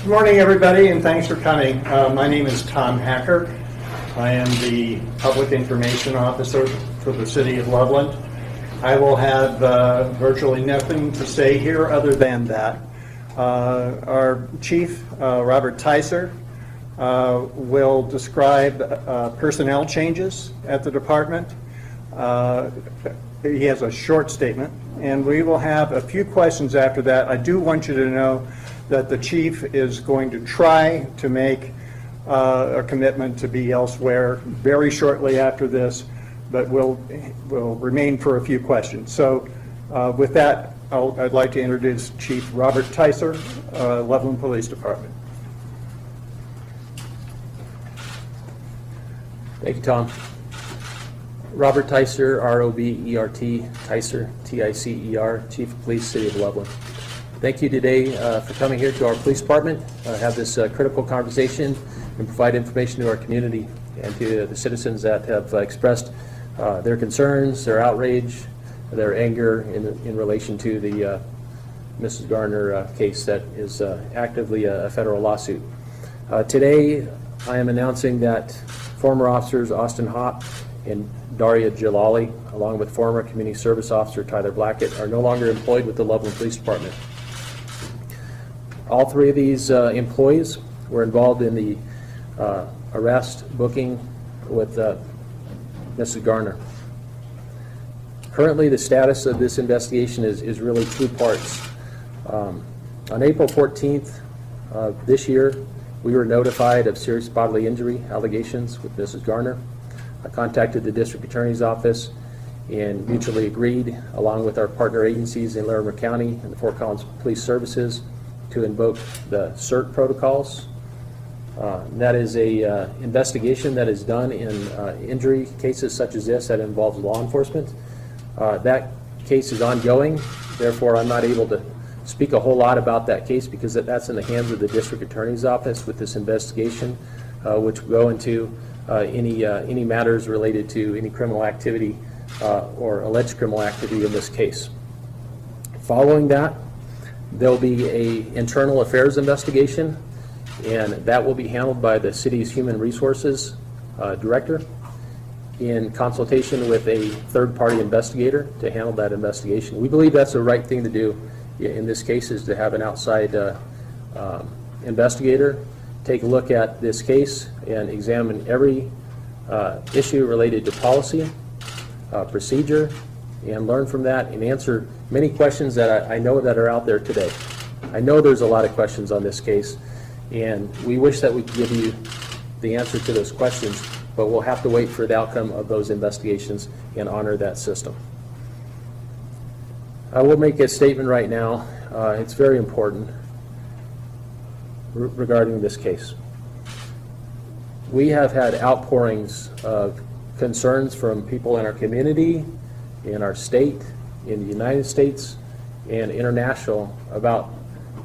Good morning, everybody, and thanks for coming. My name is Tom Hacker. I am the Public Information Officer for the City of Loveland. I will have virtually nothing to say here other than that. Our Chief, Robert Tyser, will describe personnel changes at the department. He has a short statement, and we will have a few questions after that. I do want you to know that the chief is going to try to make a commitment to be elsewhere very shortly after this, but will remain for a few questions. So with that, I'd like to introduce Chief Robert Tyser, Loveland Police Department. Thank you, Tom. Robert Tyser, R-O-B-E-R-T, Tyser, T-I-C-E-R, Chief of Police, City of Loveland. Thank you today for coming here to our police department, have this critical conversation and provide information to our community and to the citizens that have expressed their concerns, their outrage, their anger in relation to the Mrs. Garner case that is actively a federal lawsuit. Today, I am announcing that former officers Austin Hopp and Daria Jalali, along with former community service officer Tyler Blackett, are no longer employed with the Loveland Police Department. All three of these employees were involved in the arrest booking with Mrs. Garner. Currently, the status of this investigation is really two parts. On April 14th of this year, we were notified of serious bodily injury allegations with Mrs. Garner. I contacted the District Attorney's Office and mutually agreed, along with our partner agencies in Larimer County and the Fort Collins Police Services, to invoke the CERT protocols. That is a investigation that is done in injury cases such as this that involves law enforcement. That case is ongoing, therefore I'm not able to speak a whole lot about that case because that's in the hands of the District Attorney's Office with this investigation, which will go into any matters related to any criminal activity or alleged criminal activity in this case. Following that, there'll be an internal affairs investigation, and that will be handled by the city's human resources director in consultation with a third-party investigator to handle that investigation. We believe that's the right thing to do in this case, is to have an outside investigator take a look at this case and examine every issue related to policy, procedure, and learn from that and answer many questions that I know that are out there today. I know there's a lot of questions on this case, and we wish that we could give you the answer to those questions, but we'll have to wait for the outcome of those investigations and honor that system. I will make a statement right now. It's very important regarding this case. We have had outpourings of concerns from people in our community, in our state, in the United States, and international about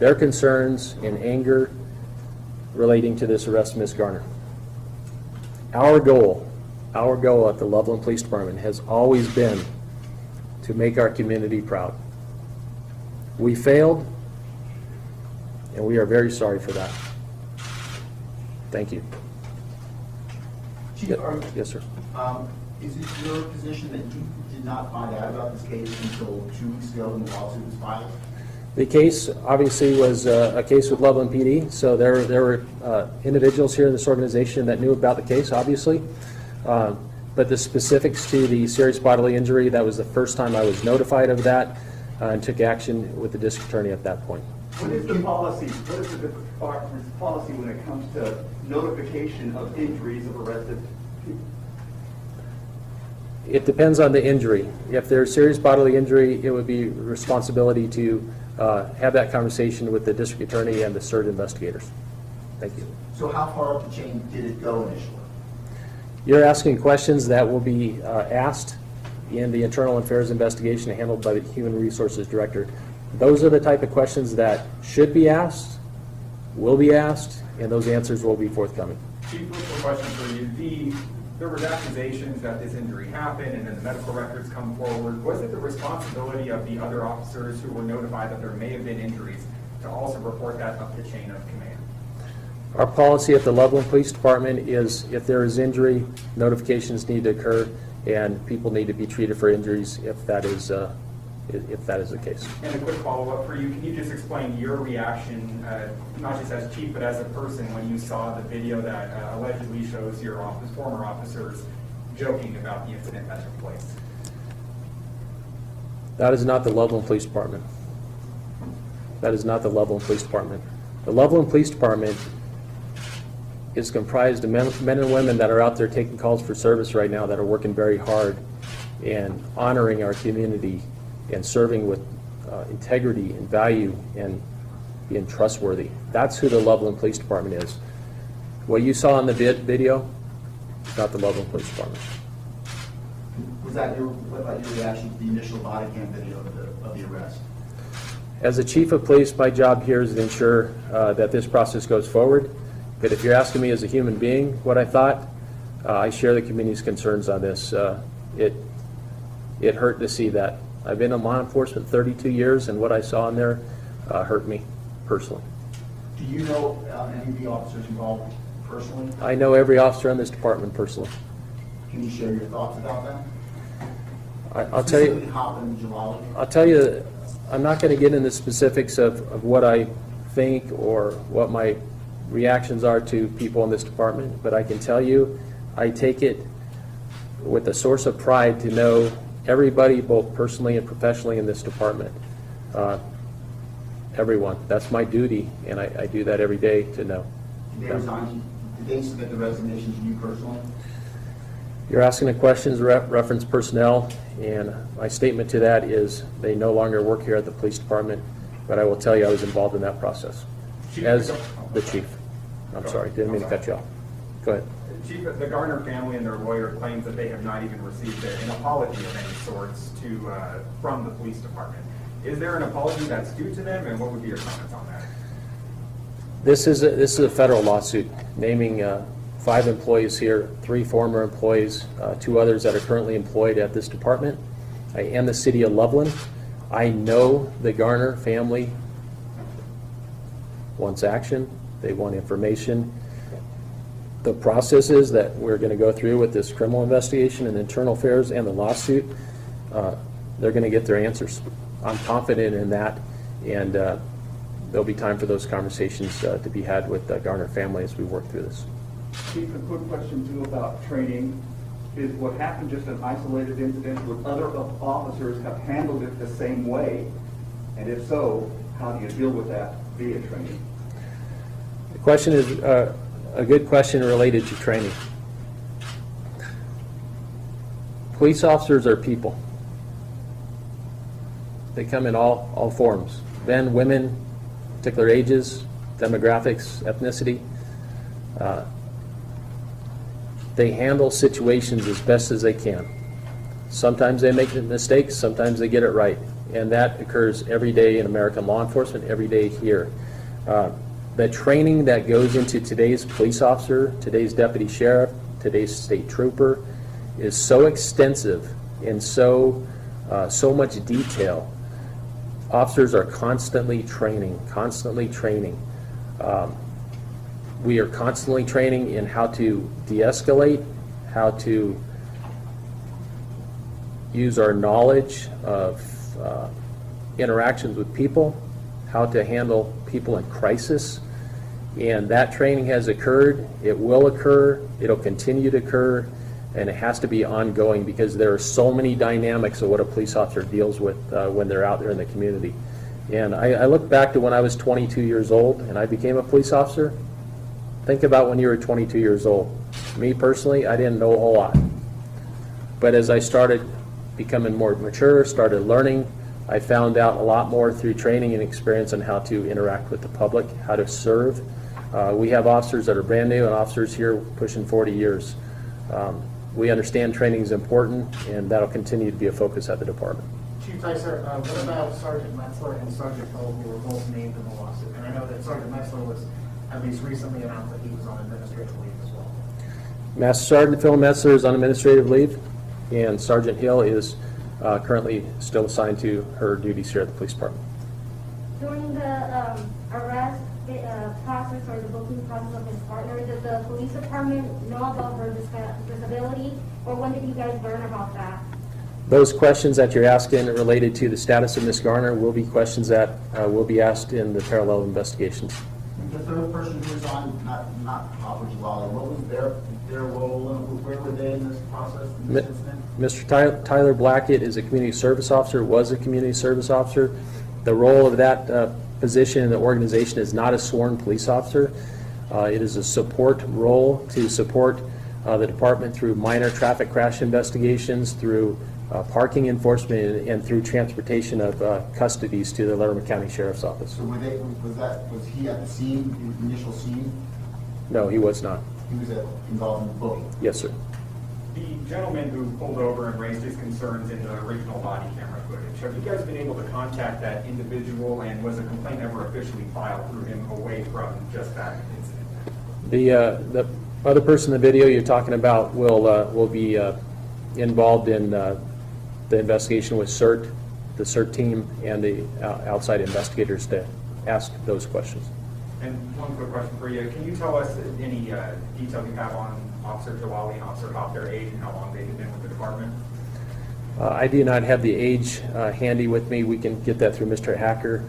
their concerns and anger relating to this arrest of Ms. Garner. Our goal at the Loveland Police Department has always been to make our community proud. We failed, and we are very sorry for that. Thank you. Chief, yes, sir. Is it your position that you did not find out about this case until 2 weeks ago when the lawsuit was filed? The case obviously was a case with Loveland PD, so there were individuals here in this organization that knew about the case, obviously. But the specifics to the serious bodily injury, that was the first time I was notified of that and took action with the district attorney at that point. What is the policy? What is the department's policy when it comes to notification of injuries of arrested people? It depends on the injury. If there's serious bodily injury, it would be responsibility to have that conversation with the district attorney and the CERT investigators. Thank you. So how far up the chain did it go initially? You're asking questions that will be asked in the internal affairs investigation handled by the human resources director. Those are the type of questions that should be asked, will be asked, and those answers will be forthcoming. Chief, a question for you. There were accusations that this injury happened and then the medical records come forward. Was it the responsibility of the other officers who were notified that there may have been injuries to also report that up the chain of command? Our policy at the Loveland Police Department is if there is injury, notifications need to occur, and people need to be treated for injuries if that is the case. And a quick follow-up for you, can you just explain your reaction, not just as chief, but as a person, when you saw the video that allegedly shows your former officers joking about the incident that took place? That is not the Loveland Police Department. That is not the Loveland Police Department. The Loveland Police Department is comprised of men and women that are out there taking calls for service right now, that are working very hard and honoring our community and serving with integrity and value and being trustworthy. That's who the Loveland Police Department is. What you saw in the video is not the Loveland Police Department. What about your reaction to the initial body cam video of the arrest? As a chief of police, my job here is to ensure that this process goes forward. But if you're asking me as a human being what I thought, I share the community's concerns on this. It hurt to see that. I've been in law enforcement 32 years, and what I saw in there hurt me personally. Do you know any of the officers involved personally? I know every officer in this department personally. Can you share your thoughts about that? I'll tell you. Specifically Hop and Jalali? I'll tell you, I'm not going to get into specifics of what I think or what my reactions are to people in this department, but I can tell you, I take it with a source of pride to know everybody, both personally and professionally in this department. Everyone. That's my duty, and I do that every day to know. Did they resign? Did they submit the resignation to you personally? You're asking the questions reference personnel, and my statement to that is they no longer work here at the police department, but I will tell you I was involved in that process as the chief. I'm sorry, didn't mean to cut you off. Go ahead. Chief, the Garner family and their lawyer claims that they have not even received an apology of any sorts from the police department. Is there an apology that's due to them, and what would be your comments on that? This is a federal lawsuit naming 5 employees here, 3 former employees, 2 others that are currently employed at this department, and the city of Loveland. I know the Garner family wants action. They want information. The processes that we're going to go through with this criminal investigation and internal affairs and the lawsuit, they're going to get their answers. I'm confident in that, and there'll be time for those conversations to be had with the Garner family as we work through this. Chief, a quick question too about training. Is what happened just an isolated incident? Would other officers have handled it the same way? And if so, how do you deal with that via training? The question is a good question related to training. Police officers are people. They come in all forms. Men, women, particular ages, demographics, ethnicity. They handle situations as best as they can. Sometimes they make mistakes, sometimes they get it right. And that occurs every day in American law enforcement, every day here. The training that goes into today's police officer, today's deputy sheriff, today's state trooper is so extensive and so much detail. Officers are constantly training, we are constantly training in how to de-escalate, how to use our knowledge of interactions with people, how to handle people in crisis. And that training has occurred, it will occur, it'll continue to occur, and it has to be ongoing because there are so many dynamics of what a police officer deals with when they're out there in the community. And I look back to when I was 22 years old and I became a police officer. Think about when you were 22 years old. Me personally, I didn't know a whole lot. But as I started becoming more mature, started learning, I found out a lot more through training and experience on how to interact with the public, how to serve. We have officers that are brand new and officers here pushing 40 years. We understand training is important, and that'll continue to be a focus at the department. Chief Dicer, what about Sergeant Metzler and Sergeant Hill, who were both named in the lawsuit? And I know that Sergeant Metzler was at least recently announced that he was on administrative leave as well. Master Sergeant Phil Metzler is on administrative leave, and Sergeant Hill is currently still assigned to her duties here at the police department. During the arrest process or the booking process of his partner, did the police department know about her disability, or when did you guys learn about that? Those questions that you're asking related to the status of Ms. Garner will be questions that will be asked in the parallel investigations. The third person who was on, not Hopper Jalali, what was their role, and where were they in this process, in this incident? Mr. Tyler Blackett is a community service officer, was a community service officer. The role of that position in the organization is not a sworn police officer. It is a support role to support the department through minor traffic crash investigations, through parking enforcement, and through transportation of custodies to the Laramie County Sheriff's Office. So was he at the scene, the initial scene? No, he was not. He was involved in the booking? Yes, sir. The gentleman who pulled over and raised his concerns in the original body camera footage, have you guys been able to contact that individual, and was a complaint ever officially filed through him away from just that incident? The other person in the video you're talking about will be involved in the investigation with CERT, the CERT team, and the outside investigators to ask those questions. And one quick question for you. Can you tell us any details you have on Officer Jalali and Officer Hop, their age and how long they've been with the department? I do not have the age handy with me. We can get that through Mr. Hacker.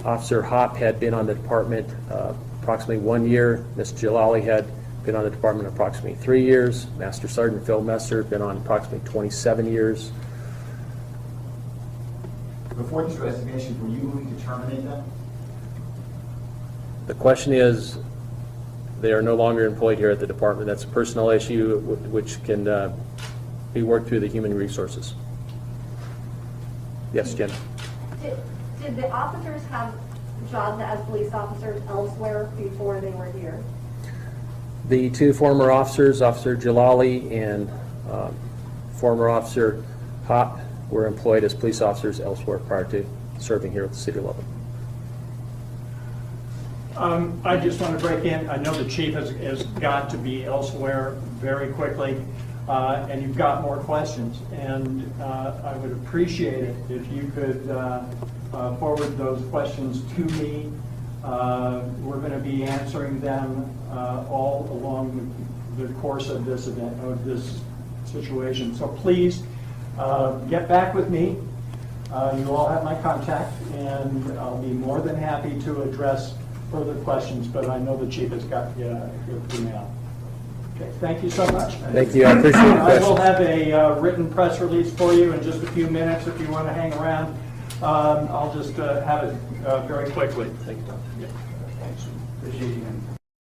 Officer Hop had been on the department approximately 1 year. Ms. Jalali had been on the department approximately 3 years. Master Sergeant Phil Messer been on approximately 27 years. Before these resignations, were you moving to terminate them? The question is, they are no longer employed here at the department. That's a personnel issue which can be worked through the human resources. Yes, Jen? Did the officers have jobs as police officers elsewhere before they were here? The two former officers, Officer Jalali and former Officer Hop, were employed as police officers elsewhere prior to serving here at the City of Loveland. I just want to break in. I know the chief has got to be elsewhere very quickly, and you've got more questions. And I would appreciate it if you could forward those questions to me. We're going to be answering them all along the course of this event, of this situation. So please get back with me. You all have my contact, and I'll be more than happy to address further questions, but I know the chief has got you here for now. Okay, thank you so much. Thank you. I appreciate the I will question. have a written press release for you in just a few minutes if you want to hang around. I'll just have it very quickly. Thank you, Tom. Yeah, thanks.